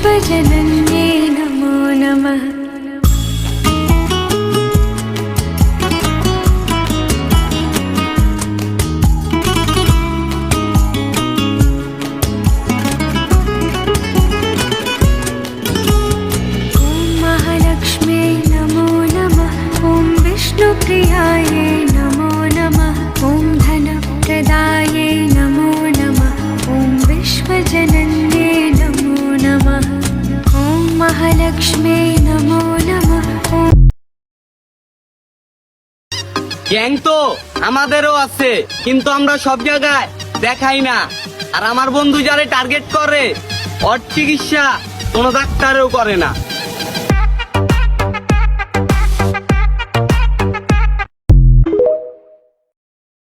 विश्वजनन्ये नमो नमः। प्रियाये नमो नमः। ॐ धनप्रदाये नमो नमः। ॐ विश्वजनन्ये नमो नमः। ॐ महालक्ष्मी नमो नमः। গ্যাং তো আমাদেরও আছে, কিন্তু আমরা সব জায়গায় দেখাই না। আর আমার বন্ধু যারে টার্গেট করে ওর চিকিৎসা কোনো ডাক্তারও করে না।